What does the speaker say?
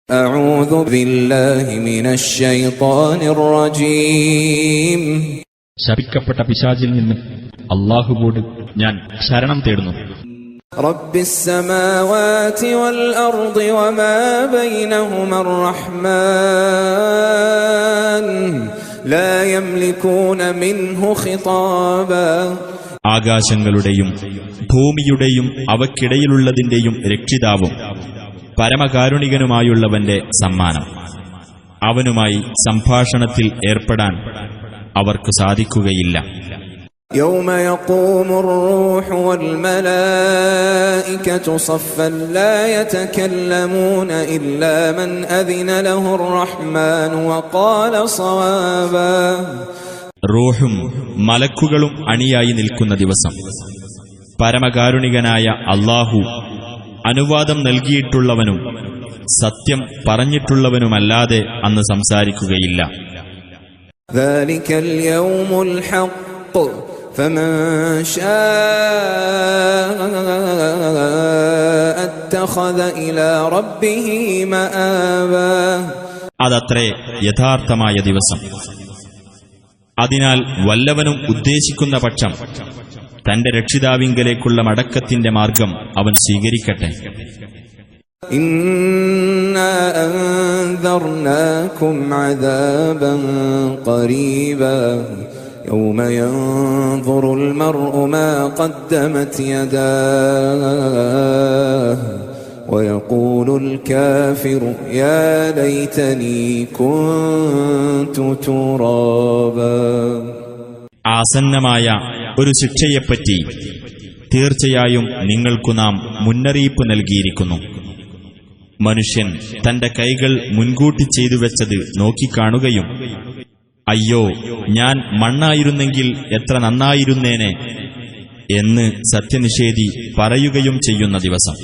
അഊദു ബില്ലാഹി മിനശ് ശൈത്വാനിർ റജീം. ശപിക്കപ്പെട്ട പിശാചിൽ നിന്ന് അല്ലാഹുവോട് ഞാൻ ശരണം തേടുന്നു. റബ്ബിസ് സമാവാതി വൽ അർദി വമാ ബൈനഹുമർ റഹ്മാൻ ലാ യംലികൂന മിൻഹു ഖിതാബാ. ആകാശങ്ങളുടെയും ഭൂമിയുടെയും അവക്കിടയിലുള്ളതിന്റെയും രക്ഷിതാവും പരമകാരുണികനുമായുള്ളവന്റെ സമ്മാനം. അവനുമായി സംഭാഷണത്തിൽ ഏർപ്പെടാൻ അവർക്ക് സാധിക്കുകയില്ല. യൗമ യഖൂമുർ റൂഹു വൽ മലായികതു സഫ്ഫൻ ലാ യതകല്ലമൂന ഇല്ലാ മൻ അദിന ലഹുർ റഹ്മാനു വഖാല സവാബാ. റൂഹും മലക്കുകളും അണിയായി നിൽക്കുന്ന ദിവസം പരമകാരുണികനായ അല്ലാഹു അനുവാദം നൽകിയിട്ടുള്ളവനും സത്യം പറഞ്ഞിട്ടുള്ളവനുമല്ലാതെ അന്ന് സംസാരിക്കുകയില്ല. ദാലികൽ യൗമുൽ ഹഖ് ഫമൻ ശാഅ അത്തഖദ ഇലാ റബ്ബിഹി മആബാ. അതത്രേ യഥാർത്ഥമായ ദിവസം. അതിനാൽ വല്ലവനും ഉദ്ദേശിക്കുന്ന പക്ഷം തന്റെ രക്ഷിതാവിങ്കലേക്കുള്ള മടക്കത്തിന്റെ മാർഗം അവൻ സ്വീകരിക്കട്ടെ. ഇന്നാ അൻദർനാകും അദാബൻ ഖരീബാ യൗമ യൻദുറുൽ മർഉ മാ ഖദ്ദമത് യദാഹു വയഖൂലുൽ കാഫിറു യാ ലൈതനീ കുൻതു തുറാബാ. ആസന്നമായ ഒരു ശിക്ഷയെപ്പറ്റി തീർച്ചയായും നിങ്ങൾക്കു നാം മുന്നറിയിപ്പ് നൽകിയിരിക്കുന്നു. മനുഷ്യൻ തന്റെ കൈകൾ മുൻകൂട്ടി ചെയ്തുവെച്ചത് നോക്കിക്കാണുകയും അയ്യോ ഞാൻ മണ്ണായിരുന്നെങ്കിൽ എത്ര നന്നായിരുന്നേനെ എന്ന് സത്യനിഷേധി പറയുകയും ചെയ്യുന്ന ദിവസം.